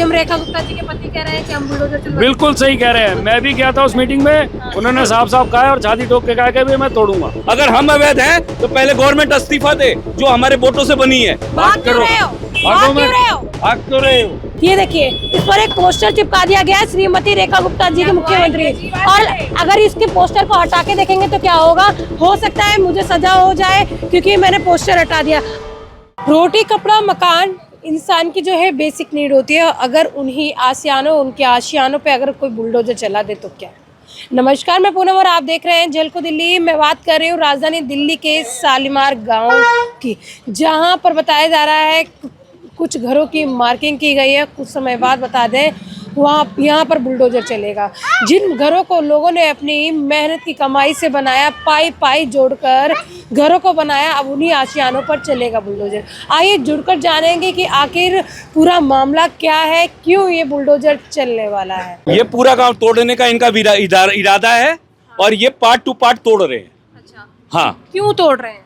CM Rekha Gupta ji के पति कह रहे हैं कि हम बुलडोजर चलवा। बिल्कुल सही कह रहे हैं। मैं भी गया था उस मीटिंग में, उन्होंने साफ साफ कहा है और छाती ठोक के कहा कि भी मैं तोड़ूंगा। अगर हम अवैध हैं तो पहले गवर्नमेंट इस्तीफा दे जो हमारे वोटों से बनी है। भाग क्यों रहे हो? भाग क्यों रहे हो? भाग क्यों रहे हो? ये देखिए, इस पर एक पोस्टर चिपका दिया गया है, श्रीमती रेखा गुप्ता जी के मुख्यमंत्री। और अगर इसके पोस्टर को हटा के देखेंगे तो क्या होगा, हो सकता है मुझे सजा हो जाए क्योंकि मैंने पोस्टर हटा दिया। रोटी कपड़ा मकान इंसान की जो है बेसिक नीड होती है, अगर उन्हीं आसियानों उनके आशियानों पे अगर कोई बुलडोजर चला दे तो क्या। नमस्कार, मैं पूनम और आप देख रहे हैं झलको दिल्ली। मैं बात कर रही हूँ राजधानी दिल्ली के शालीमार गांव की, जहां पर बताया जा रहा है कुछ घरों की मार्किंग की गई है। कुछ समय बाद बता दें वहाँ यहाँ पर बुलडोजर चलेगा। जिन घरों को लोगों ने अपनी मेहनत की कमाई से बनाया, पाई पाई जोड़कर घरों को बनाया, अब उन्हीं आशियानों पर चलेगा बुलडोजर। आइए जुड़कर जानेंगे कि आखिर पूरा मामला क्या है, क्यों ये बुलडोजर चलने वाला है। ये पूरा गांव तोड़ने का इनका इरादा है और ये पार्ट टू पार्ट तोड़ रहे हैं। अच्छा, हाँ, क्यों तोड़ रहे हैं?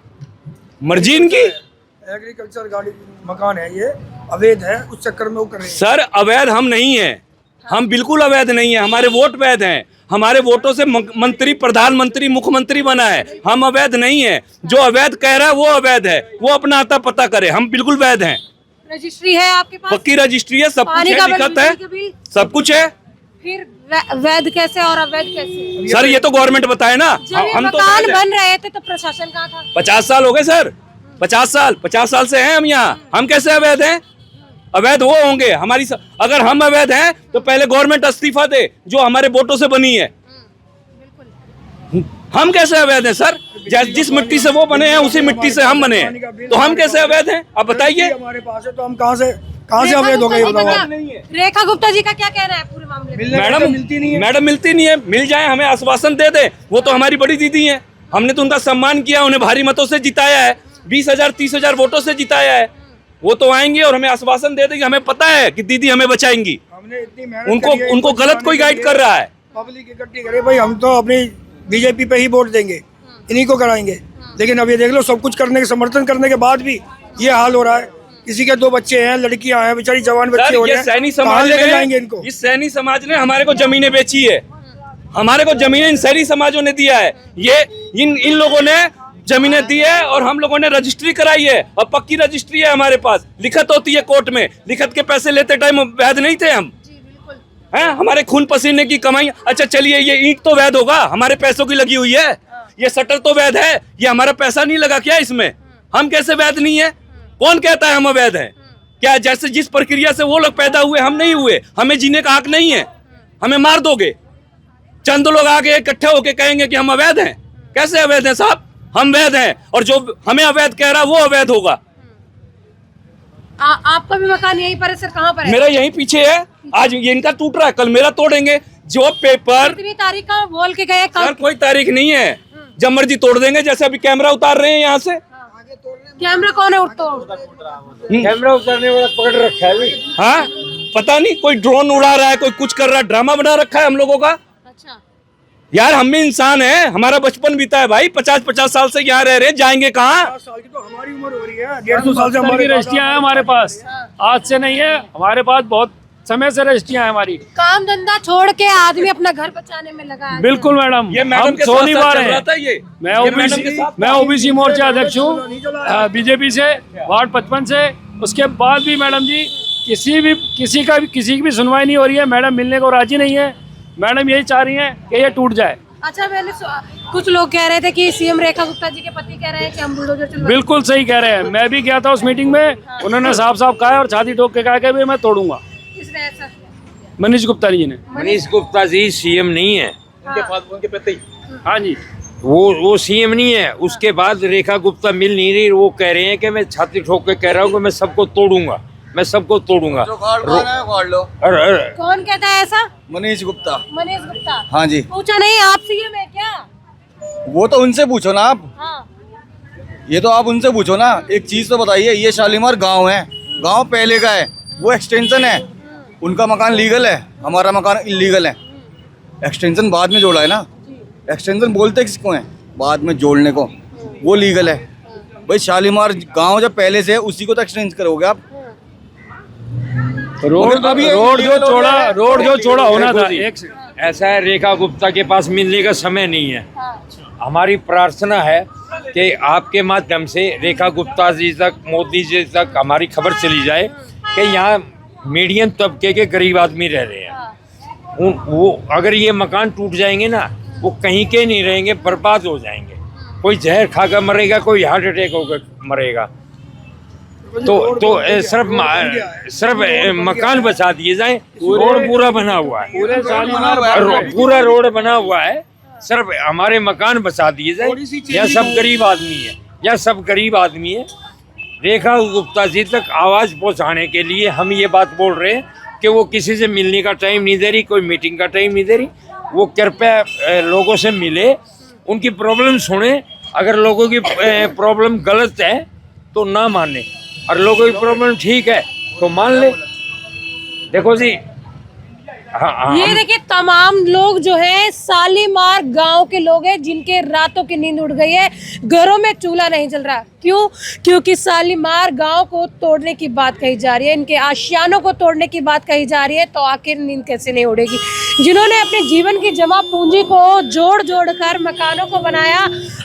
मर्जी इनकी। एग्रीकल्चर गाड़ी मकान है, ये अवैध है, उस चक्कर में वो कर रहे हैं। सर अवैध हम नहीं है, हम बिल्कुल अवैध नहीं है। हमारे वोट वैध हैं, हमारे वोटों से मंत्री, प्रधानमंत्री, मुख्यमंत्री बना है। हम अवैध नहीं है। जो अवैध कह रहा है वो अवैध है, वो अपना आता पता करे। हम बिल्कुल वैध हैं। रजिस्ट्री है आपके पास? पक्की रजिस्ट्री है, सब कुछ पानी है, का लिखत बिल, है, बिजली का बिल? सब कुछ है। फिर वैध कैसे और अवैध कैसे? सर ये तो गवर्नमेंट बताए ना। जब ये हम तो मकान वैध हैं। बन रहे थे तो प्रशासन कहाँ था? 50 साल हो गए सर, 50 साल से हैं हम यहाँ। हम कैसे अवैध हैं? अवैध वो होंगे हमारी अगर हम अवैध हैं तो पहले गवर्नमेंट इस्तीफा दे जो हमारे वोटों से बनी है। हम कैसे अवैध हैं सर? जिस मिट्टी से वो बने हैं उसी मिट्टी से हम बने हैं, तो हम कैसे अवैध हैं? आप बताइए। हमारे पास है तो हम कहाँ से अवैध हो गए? रेखा गुप्ता जी का क्या कहना है पूरे मामले में? मैडम मिलती नहीं है। मैडम मिलती नहीं है। मिल जाए, हमें आश्वासन दे दे। वो तो हमारी बड़ी दीदी है, हमने तो उनका सम्मान किया, उन्हें भारी मतों से जिताया है, 20,000 30,000 वोटों से जिताया है। वो तो आएंगे और हमें आश्वासन दे देंगे। हमें पता है कि दीदी हमें बचाएंगी। हमने इतनी मेहनत करी है, उनको गलत कोई गाइड कर रहा है। पब्लिक इकट्ठी करे भाई, हम तो अपनी बीजेपी पे ही वोट देंगे, इन्हीं को कराएंगे। लेकिन अब ये देख लो, सब कुछ करने के, समर्थन करने के बाद भी ये हाल हो रहा है। किसी के 2 बच्चे हैं, लड़कियां हैं, बेचारी जवान बच्चे हो रहे हैं, सैनी कहाँ समाज लेके जाएंगे इनको? इस सैनी समाज ने हमारे को जमीनें बेची है। हमारे को जमीनें इन सैनी समाजों ने दिया है। ये इन लोगों ने जमीनें दी है और हम लोगों ने रजिस्ट्री कराई है और पक्की रजिस्ट्री है हमारे पास। लिखत होती है कोर्ट में। लिखत के पैसे लेते टाइम वैध नहीं थे हम, हैं? हमारे खून पसीने की कमाई। अच्छा चलिए, ये ईंट तो वैध होगा, हमारे पैसों की लगी हुई है। ये शटर तो वैध है, ये हमारा पैसा नहीं लगा क्या इसमें? हम कैसे वैध नहीं है? कौन कहता है हम अवैध हैं? क्या जैसे जिस प्रक्रिया से वो लोग पैदा हुए हम नहीं हुए? हमें जीने का हक नहीं है? हमें मार दोगे? चंद लोग आगे इकट्ठे होके कहेंगे कि हम अवैध हैं? कैसे अवैध हैं साहब? हम वैध हैं और जो हमें अवैध कह रहा है वो अवैध होगा। आपका भी मकान यहीं पर है सर? कहाँ पर है? मेरा यहीं पीछे है। आज ये इनका टूट रहा है, कल मेरा तोड़ेंगे। जो पेपर कितनी तारीख का बोल के गए? सर कोई तारीख नहीं है, जब मर्जी तोड़ देंगे। जैसे अभी कैमरा उतार रहे हैं यहाँ से। कैमरा कौन है? कैमरा उतारने वाला पकड़ रखा है। हाँ, पता नहीं, कोई ड्रोन उड़ा रहा है, कोई कुछ कर रहा है, ड्रामा बना रखा है हम लोगों का। अच्छा यार हम भी इंसान हैं, हमारा बचपन बीता है भाई। 50 साल से यहाँ रह रहे हैं, जाएंगे कहाँ? 50 साल की तो हमारी उम्र हो रही है, 150 साल से हमारी रजिस्ट्रियाँ हैं हमारे पास, आज से नहीं है, हमारे पास बहुत समय से रजिस्ट्रियाँ हैं हमारी। काम धंधा छोड़ के आदमी अपना घर बचाने में लगा है। बिल्कुल मैडम, ये मैडम हम के सो नहीं साथ पा चल रहे रहा हैं। था ये। मैं ओबीसी मोर्चा अध्यक्ष हूँ बीजेपी से, वार्ड 55 से। उसके बाद भी मैडम जी किसी की भी सुनवाई नहीं हो रही है। मैडम मिलने को राजी नहीं है। मैडम यही चाह रही हैं कि ये टूट जाए। अच्छा, मैंने कुछ लोग कह रहे थे कि सीएम रेखा गुप्ता जी के पति कह रहे हैं कि हम बुलडोजर चलवा। बिल्कुल सही कह रहे हैं। मैं भी गया था उस मीटिंग में, उन्होंने साफ साफ कहा है और छाती ठोक के कहा कि भी मैं तोड़ूंगा। किसने ऐसा? मनीष गुप्ता जी ने। मनीष गुप्ता जी सीएम नहीं है। उनके पति। हाँ जी, वो सीएम नहीं है। उसके बाद रेखा गुप्ता मिल नहीं रही। वो कह रहे हैं कि मैं छाती ठोक के कह रहा हूँ कि मैं सबको तोड़ूंगा, मैं सबको तोड़ूंगा। कौन कहता है ऐसा? मनीष गुप्ता। मनीष गुप्ता। हाँ जी, पूछा नहीं आप सीएम है क्या? वो तो उनसे पूछो ना आप। हाँ, ये तो आप उनसे पूछो ना। एक चीज तो बताइए, ये शालीमार गांव है, गांव पहले का है, वो एक्सटेंशन है। उनका मकान लीगल है, हमारा मकान इलीगल है। एक्सटेंशन बाद में जोड़ा है ना। एक्सटेंशन बोलते किसको है? बाद में जोड़ने को, वो लीगल है भाई। शालीमार गांव जब पहले से है, उसी को तो एक्सटेंड करोगे आप। रोड जो चौड़ा होना था। एक सेकंड। ऐसा है, रेखा गुप्ता के पास मिलने का समय नहीं है। हमारी प्रार्थना है कि आपके माध्यम से रेखा गुप्ता जी तक, मोदी जी तक हमारी खबर चली जाए कि यहाँ मीडियम तबके के गरीब आदमी रह रहे हैं। वो अगर ये मकान टूट जाएंगे ना, वो कहीं के नहीं रहेंगे, बर्बाद हो जाएंगे। कोई जहर खाकर मरेगा, कोई हार्ट अटैक होकर मरेगा। तो सिर्फ मकान बचा दिए जाए। रोड पूरा बना हुआ है, पूरा रोड बना हुआ है, सिर्फ हमारे मकान बचा दिए जाए। यह सब गरीब आदमी है, यह सब गरीब आदमी है। रेखा गुप्ता जी तक आवाज़ पहुंचाने के लिए हम ये बात बोल रहे हैं कि वो किसी से मिलने का टाइम नहीं दे रही, कोई मीटिंग का टाइम नहीं दे रही। वो कृपया लोगों से मिले, उनकी प्रॉब्लम सुने। अगर लोगों की प्रॉब्लम गलत है तो ना माने, और लोगों की प्रॉब्लम ठीक है तो मान ले। देखो जी, ये देखिए तमाम लोग जो है शालीमार गांव के लोग हैं जिनके रातों की नींद उड़ गई है, घरों में चूल्हा नहीं जल रहा। क्यों? क्योंकि शालीमार गांव को तोड़ने की बात कही जा रही है, इनके आशियानों को तोड़ने की बात कही जा रही है। तो आखिर नींद कैसे नहीं उड़ेगी? जिन्होंने अपने जीवन की जमा पूंजी को जोड़ जोड़ कर मकानों को बनाया,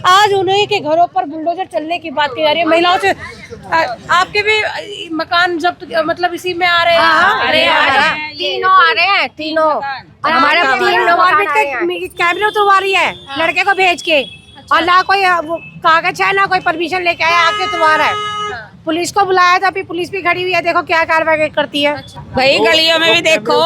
आज उन्हीं के घरों पर बुलडोजर चलने की बात की जा रही है। महिलाओं से आपके भी मकान जब्त मतलब इसी में आ रहे हैं? तीनों आ रहे हैं, तीनों। और हमारे कैमरे उतरवा रही है लड़के को भेज के, और ना कोई कागज है, ना कोई परमिशन लेके आया, आके उतरवा रहा है। पुलिस को बुलाया था, अभी पुलिस भी खड़ी हुई है, देखो क्या कार्रवाई करती है। भाई गलियों में भी देखो,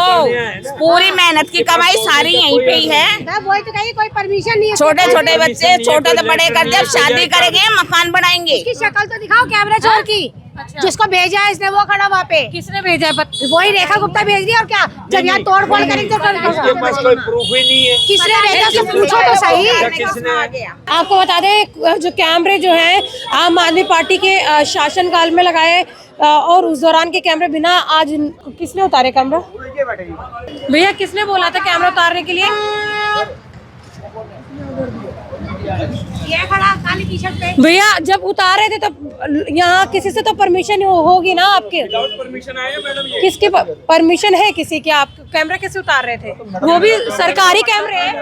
पूरी मेहनत की कमाई सारी यहीं पे ही है। वही तो कहीं कोई परमिशन नहीं है। छोटे छोटे बच्चे, छोटे तो बड़े कर, जब शादी करेंगे मकान बनाएंगे। इसकी शक्ल तो दिखाओ कैमरा छोड़ की। जिसको भेजा है इसने वो खड़ा वहाँ पे। किसने भेजा है? वही रेखा गुप्ता भेज रही है। और क्या जब यहाँ तोड़ फोड़ करेंगे तो इसके पास कोई प्रूफ ही नहीं है। किसने भेजा? तो पूछो तो सही। आपको बता दें, जो कैमरे जो हैं आम आदमी पार्टी के शासनकाल में लगाए, और उस दौरान के कैमरे बिना आज किसने उतारे कैमरा? भैया किसने बोला था कैमरा उतारने के लिए? ये खड़ा काली टी-शर्ट पे भैया जब उतारे थे तो यहाँ किसी से तो परमिशन होगी ना आपके? परमिशन आया मैडम? ये किसकी परमिशन है किसी की? आप कैमरा कैसे उतार रहे थे? वो भी सरकारी कैमरे हैं।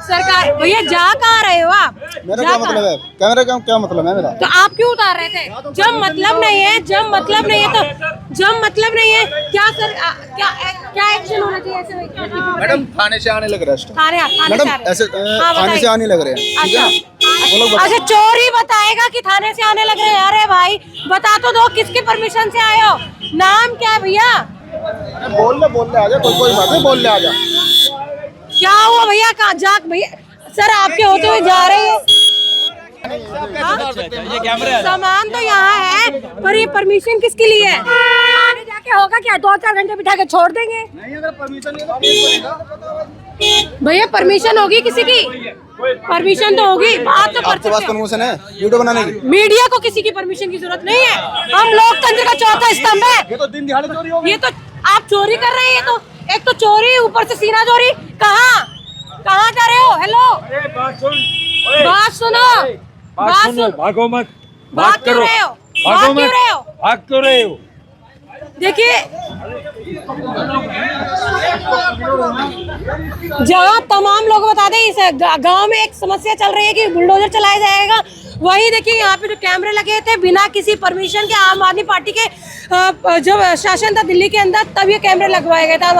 सरकार भैया जा कहाँ रहे हो आप? मेरा क्या मतलब है? कैमरा का क्या मतलब है मेरा? तो आप क्यों उतार रहे थे? जब मतलब नहीं है, जब मतलब नहीं है तो जब मतलब नहीं है क्या सर? क्या एक्शन होना चाहिए ऐसे? मैडम थाने से आने लग रहा है। थाने मैडम ऐसे थाने से आने लग रहे हैं। अच्छा चोरी बताएगा कि थाने से आने लग रहे हैं? अरे भाई बता तो दो किसकी परमिशन से आए हो? नाम क्या है भैया? बोल ले आजा, कोई बात नहीं, बोल ले आजा। क्या हुआ भैया? कहाँ जा भैया? सर आपके होते हुए जा रहे हो। सामान तो यहाँ है, पर ये परमिशन किसके लिए है? आने जाके होगा क्या? 2-4 घंटे बिठा के छोड़ देंगे। नहीं, अगर परमिशन नहीं तो भैया परमिशन होगी किसी की? परमिशन तो होगी। बात तो आपके पास परमिशन है वीडियो बनाने की? मीडिया को किसी की परमिशन की जरूरत नहीं है। हम लोकतंत्र का चौथा स्तंभ है। ये तो दिन दिहाड़े चोरी हो गई। ये तो आप चोरी कर रहे हैं। ये तो एक तो चोरी, ऊपर से सीना चोरी। कहाँ जा रहे हो? हेलो बात सुनो, बात सुनो। भागो मत, बात क्यों रहे हो? भागो मत, भाग क्यों रहे हो? देखिए जहाँ तमाम लोग बता दें, इस गांव में एक समस्या चल रही है कि बुलडोजर चलाया जाएगा। वही देखिए यहाँ पे जो कैमरे लगे थे बिना किसी परमिशन के, आम आदमी पार्टी के जब शासन था दिल्ली के अंदर तब ये कैमरे लगवाए गए थे आम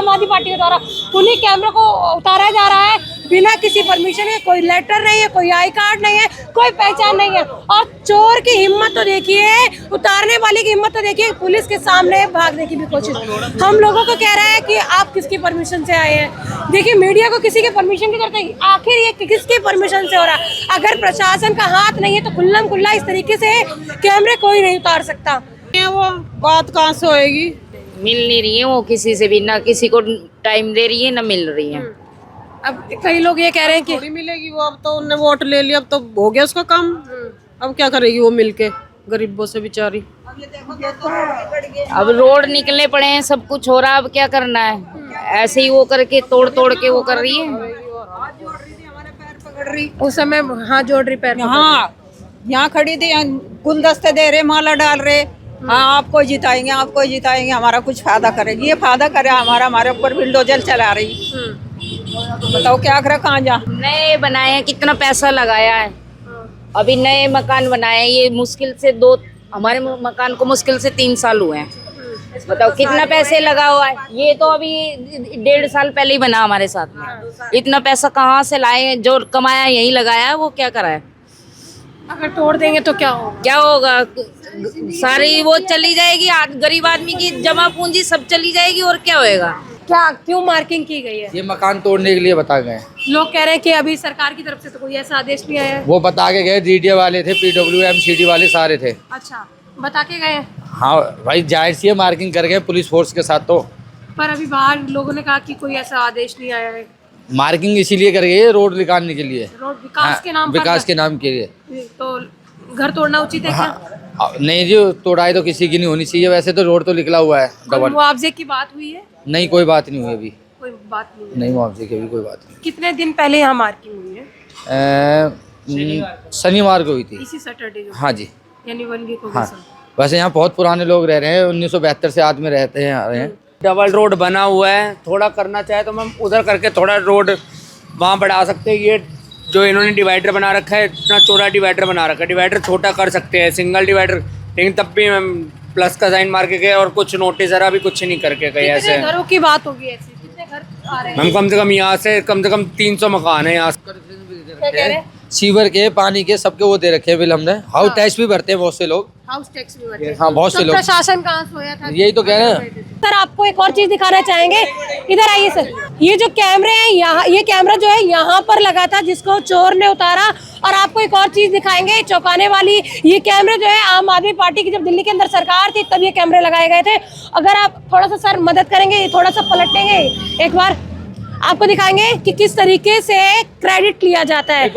आदमी पार्टी के द्वारा। उन्हीं कैमरों को उतारा जा रहा है बिना किसी परमिशन के। कोई लेटर नहीं है, कोई आई कार्ड नहीं है, कोई पहचान नहीं है। और चोर की हिम्मत तो देखिए, उतारने वाले की हिम्मत तो देखिए, पुलिस के सामने भागने की भी कोशिश। हम लोगों को कह रहे हैं कि आप किसकी परमिशन से आए हैं? देखिए मीडिया को किसी की परमिशन की जरूरत है। आखिर ये किसकी परमिशन से हो रहा है? अगर प्रशासन का हाथ नहीं है तो खुल्लम खुल्ला इस तरीके से कैमरे कोई नहीं उतार सकता। वो बात कहाँ से होएगी? मिल नहीं रही है वो किसी से भी, ना किसी को टाइम दे रही है ना मिल रही है। अब कई लोग ये कह रहे हैं कि थोड़ी मिलेगी वो, अब तो उनने वोट ले लिया, अब तो हो गया उसका काम। अब क्या करेगी वो मिलके गरीबों से बेचारी? अब रोड निकलने पड़े हैं, सब कुछ हो रहा है, अब क्या करना है? ऐसे ही वो करके तोड़ के वो कर रही है। उस समय हाथ जोड़ रही पैर। हाँ यहाँ खड़ी थी, यहाँ गुलदस्ते दे रहे, माला डाल रहे, हाँ आपको जिताएंगे, आपको जिताएंगे, हमारा कुछ फायदा करेगी, ये फायदा करे हमारा, हमारे ऊपर बिल्डोजर चला रही। बताओ क्या करे, कहाँ जा। नए बनाए हैं, कितना पैसा लगाया है, अभी नए मकान बनाए हैं, ये मुश्किल से हमारे मकान को मुश्किल से 3 साल हुए हैं। बताओ कितना पैसे लगा हुआ है, ये तो अभी 1.5 साल पहले ही बना हमारे साथ में। इतना पैसा कहाँ से लाए, जो कमाया यही लगाया है, वो क्या करा है। अगर तोड़ देंगे तो क्या होगा? क्या होगा, सारी वो चली जाएगी, गरीब आदमी की जमा पूंजी सब चली जाएगी, और क्या होएगा। क्या क्यों मार्किंग की गई है? ये मकान तोड़ने के लिए बता गए। लोग कह रहे हैं कि अभी सरकार की तरफ से तो कोई ऐसा आदेश नहीं आया है। वो बता के गए, डीडीए वाले थे, पीडब्ल्यू एमसीडी वाले सारे थे। अच्छा, बता के गए। हाँ भाई, जाहिर सी है, मार्किंग कर गए पुलिस फोर्स के साथ। तो पर अभी बाहर लोगों ने कहा कि कोई ऐसा आदेश नहीं आया है। मार्किंग इसीलिए कर गए रोड निकालने के लिए, रोड विकास के नाम पर। विकास के नाम के लिए। तो घर तोड़ना उचित है क्या? हाँ, नहीं जी, तोड़ाई तो किसी की नहीं होनी चाहिए। वैसे तो रोड तो निकला हुआ है डबल। मुआवजे की बात हुई है? नहीं, कोई बात नहीं हुई अभी। कोई बात नहीं नहीं, मुआवजे की अभी कोई बात नहीं। कितने दिन पहले यहाँ मार्किंग हुई है? शनिवार को हुई थी। इसी सैटरडे को? हाँ जी। यानी 1 वीक हो हाँ, गया। वैसे यहाँ बहुत पुराने लोग रह रहे हैं, 1972 से आदमी रहते हैं, आ रहे हैं। डबल रोड बना हुआ है, थोड़ा करना चाहे तो हम उधर करके थोड़ा रोड वहाँ बढ़ा सकते हैं। ये जो इन्होंने डिवाइडर बना रखा है, इतना चौड़ा डिवाइडर बना रखा है, डिवाइडर छोटा कर सकते हैं, सिंगल डिवाइडर, लेकिन तब भी हम प्लस का साइन मार के गए और कुछ नोटिस जरा भी कुछ नहीं करके गए। ऐसे घरों की बात होगी ऐसी, कितने घर आ रहे हैं? हम कम से कम यहाँ से कम 300 मकान है यहाँ से। क्या कह रहे हैं? सीवर के, पानी के, सबके वो दे रखे हैं बिल हमने। हाउस टैक्स भी भरते हैं बहुत से लोग। हाउस टैक्स भी भरते हैं। हाँ, बहुत से तो लोग। प्रशासन कहाँ सोया था? यही तो कह रहे हैं। सर, आपको एक और चीज दिखाना चाहेंगे, इधर आइए सर। ये जो कैमरे हैं यहाँ, ये कैमरा जो है यहाँ पर लगा था, जिसको चोर ने उतारा। और आपको एक और चीज दिखाएंगे चौंकाने वाली। ये कैमरे जो है आम आदमी पार्टी की जब दिल्ली के अंदर सरकार थी तब ये कैमरे लगाए गए थे। अगर आप थोड़ा सा सर मदद करेंगे, थोड़ा सा पलटेंगे, एक बार आपको दिखाएंगे कि किस तरीके से क्रेडिट लिया जाता है।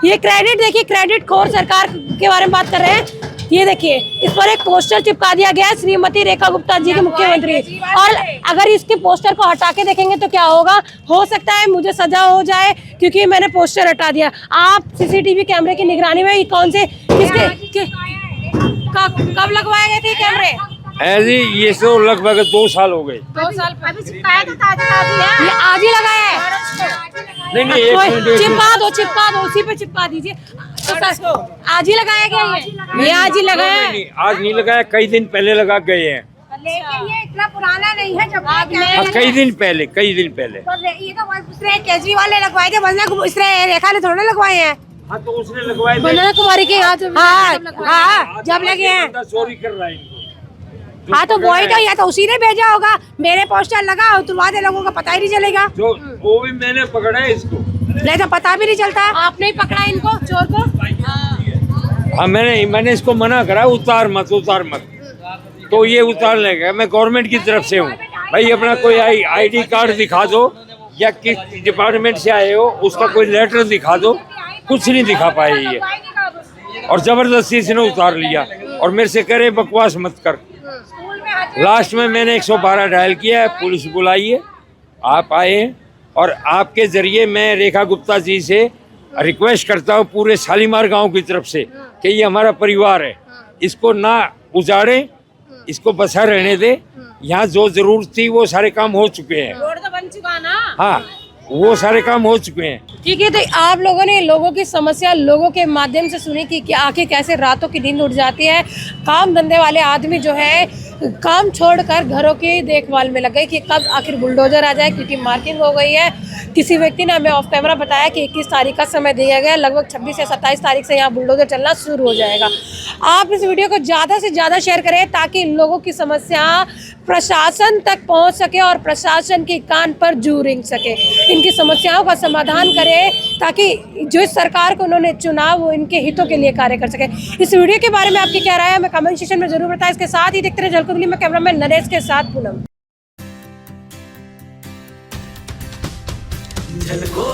ये क्रेडिट देखिए, क्रेडिट खोर सरकार के बारे में बात कर रहे हैं। ये देखिए, इस पर एक पोस्टर चिपका दिया गया है, श्रीमती रेखा गुप्ता जी के मुख्यमंत्री। और अगर इसके पोस्टर को हटा के देखेंगे तो क्या होगा, हो सकता है मुझे सजा हो जाए क्योंकि मैंने पोस्टर हटा दिया। आप सीसीटीवी कैमरे की निगरानी में कौन से कब लगवाए गए थे कैमरे? ऐसे ये तो लगभग 2 साल हो गए। 2 साल पहले चिपकाया तो ये आज ही लगाया है। नहीं, चिपका दो, उसी पे चिपका दीजिए। तो सर, आज ही लगाया गया ये आज ही लगाया है? नहीं, आज नहीं लगाया, कई दिन पहले लगा गए हैं। लेकिन ये इतना पुराना नहीं है जब हाँ, कई दिन पहले। तो ये तो केजरीवाल ने लगवाए थे, वंदना रेखा ने थोड़े लगवाए हैं। हाँ, तो उसने लगवाए। वंदना कुमारी के यहाँ जब लगे हैं। चोरी कर रहा है इनको। हाँ, तो वही तो, या तो उसी ने भेजा होगा। मेरे पोस्टर लगा तुलवा दे, लोगों को पता ही नहीं चलेगा। जो वो भी मैंने पकड़ा है इसको। नहीं तो पता भी नहीं चलता। आपने ही पकड़ा इनको, चोर को? हाँ, मैंने इसको मना करा, उतार मत। तो ये उतार लेगा। मैं गवर्नमेंट की तरफ से हूँ भाई, अपना कोई आईडी कार्ड दिखा दो, या किस डिपार्टमेंट से आए हो उसका कोई लेटर दिखा दो। कुछ नहीं दिखा पाए ये, और जबरदस्ती से ने उतार लिया और मेरे से कह रहे बकवास मत कर। लास्ट में मैंने 112 डायल किया है, पुलिस बुलाई है, आप आए हैं। और आपके जरिए मैं रेखा गुप्ता जी से रिक्वेस्ट करता हूँ पूरे शालीमार गांव की तरफ से कि ये हमारा परिवार है, इसको ना उजाड़ें, इसको बसा रहने दे। यहाँ जो जरूरत थी वो सारे काम हो चुके हैं। रोड तो बन चुका ना। हाँ, वो सारे काम हो चुके हैं। ठीक है, तो आप लोगों ने लोगों की समस्या लोगों के माध्यम से सुनी कि आखिर कैसे रातों की नींद उड़ जाती है। काम धंधे वाले आदमी जो है काम छोड़कर घरों की देखभाल में लग गए कि कब आखिर बुलडोजर आ जाए, क्योंकि मार्किंग हो गई है। किसी व्यक्ति ने हमें ऑफ कैमरा बताया कि 21 तारीख का समय दिया गया, लगभग 26 या 27 तारीख से यहाँ बुलडोजर चलना शुरू हो जाएगा। आप इस वीडियो को ज़्यादा से ज़्यादा शेयर करें ताकि लोगों की समस्या प्रशासन तक पहुँच सके और प्रशासन के कान पर जू रेंग सके, इनकी समस्याओं का समाधान करे, ताकि जो सरकार को उन्होंने चुना वो इनके हितों के लिए कार्य कर सके। इस वीडियो के बारे में आपकी क्या राय है, हमें कमेंट सेक्शन में जरूर बताएं। इसके साथ ही देखते रहे झलको दिल्ली में कैमरामैन नरेश के साथ पूनम। झलको